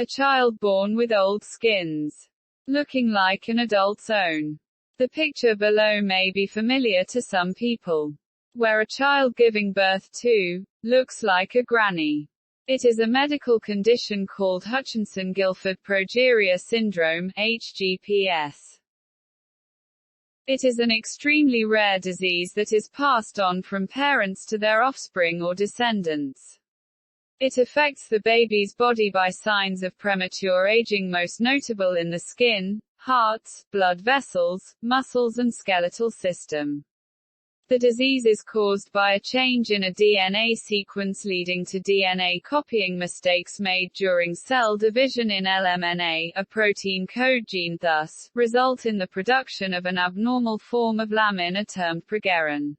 A child born with old skins, looking like an adult's own. The picture below may be familiar to some people, where a child giving birth to looks like a granny. It is a medical condition called Hutchinson-Gilford progeria syndrome, HGPS. It is an extremely rare disease that is passed on from parents to their offspring or descendants. It affects the baby's body by signs of premature aging, most notable in the skin, heart, blood vessels, muscles and skeletal system. The disease is caused by a change in a DNA sequence leading to DNA copying mistakes made during cell division in LMNA, a protein code gene, thus, result in the production of an abnormal form of lamina termed progerin.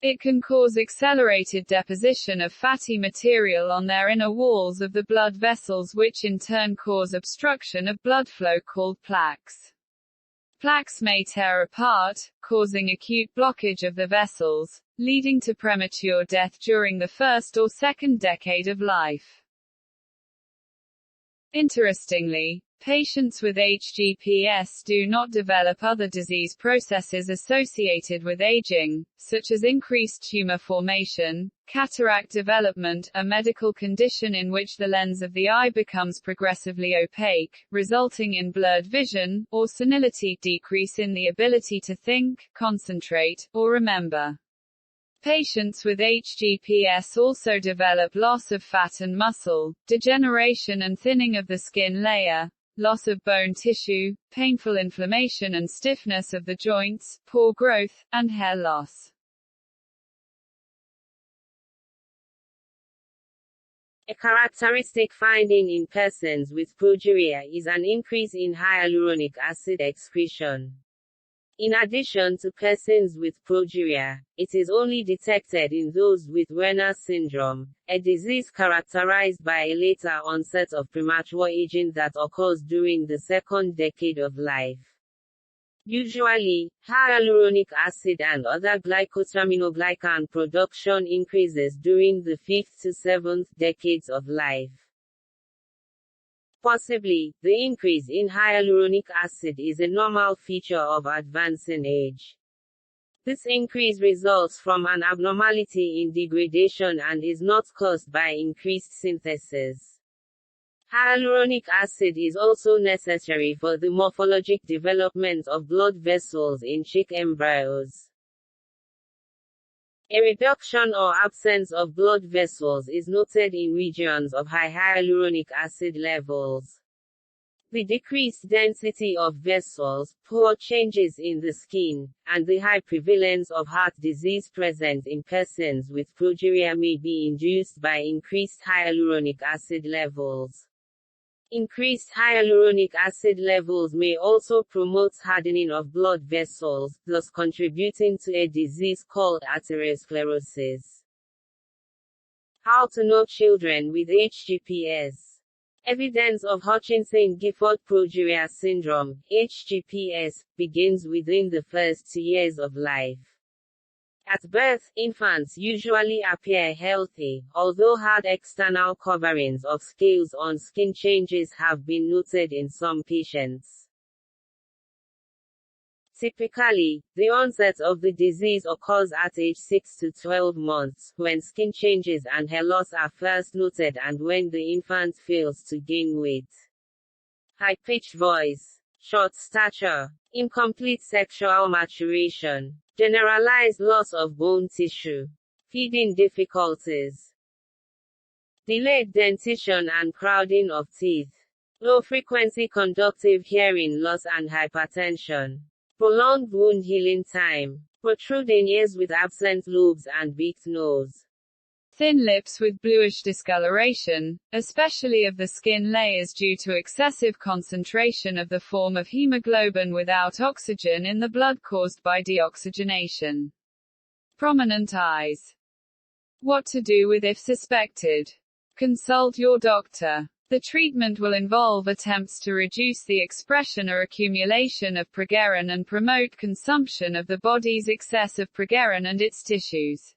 It can cause accelerated deposition of fatty material on their inner walls of the blood vessels, which in turn cause obstruction of blood flow called plaques. Plaques may tear apart, causing acute blockage of the vessels, leading to premature death during the first or second decade of life. Interestingly, patients with HGPS do not develop other disease processes associated with aging, such as increased tumor formation, cataract development, a medical condition in which the lens of the eye becomes progressively opaque, resulting in blurred vision, or senility, decrease in the ability to think, concentrate, or remember. Patients with HGPS also develop loss of fat and muscle, degeneration and thinning of the skin layer, loss of bone tissue, painful inflammation and stiffness of the joints, poor growth, and hair loss. A characteristic finding in persons with progeria is an increase in hyaluronic acid excretion. In addition to persons with progeria, it is only detected in those with Werner syndrome, a disease characterized by a later onset of premature aging that occurs during the second decade of life. Usually, hyaluronic acid and other glycosaminoglycan production increases during the 5th to 7th decades of life. Possibly, the increase in hyaluronic acid is a normal feature of advancing age. This increase results from an abnormality in degradation and is not caused by increased synthesis. Hyaluronic acid is also necessary for the morphologic development of blood vessels in chick embryos. A reduction or absence of blood vessels is noted in regions of high hyaluronic acid levels. The decreased density of vessels, poor changes in the skin, and the high prevalence of heart disease present in persons with progeria may be induced by increased hyaluronic acid levels. Increased hyaluronic acid levels may also promote hardening of blood vessels, thus contributing to a disease called atherosclerosis. How to know children with HGPS? Evidence of Hutchinson-Gilford progeria syndrome, HGPS, begins within the first 2 years of life. At birth, infants usually appear healthy, although hard external coverings of scales on skin changes have been noted in some patients. Typically, the onset of the disease occurs at age 6 to 12 months, when skin changes and hair loss are first noted and when the infant fails to gain weight. High-pitched voice, short stature, incomplete sexual maturation, generalized loss of bone tissue, feeding difficulties, delayed dentition and crowding of teeth, low-frequency conductive hearing loss and hypertension, prolonged wound healing time, protruding ears with absent lobes and beaked nose, thin lips with bluish discoloration, especially of the skin layers due to excessive concentration of the form of hemoglobin without oxygen in the blood caused by deoxygenation. Prominent eyes. What to do with if suspected? Consult your doctor. The treatment will involve attempts to reduce the expression or accumulation of progerin and promote consumption of the body's excess of progerin and its tissues.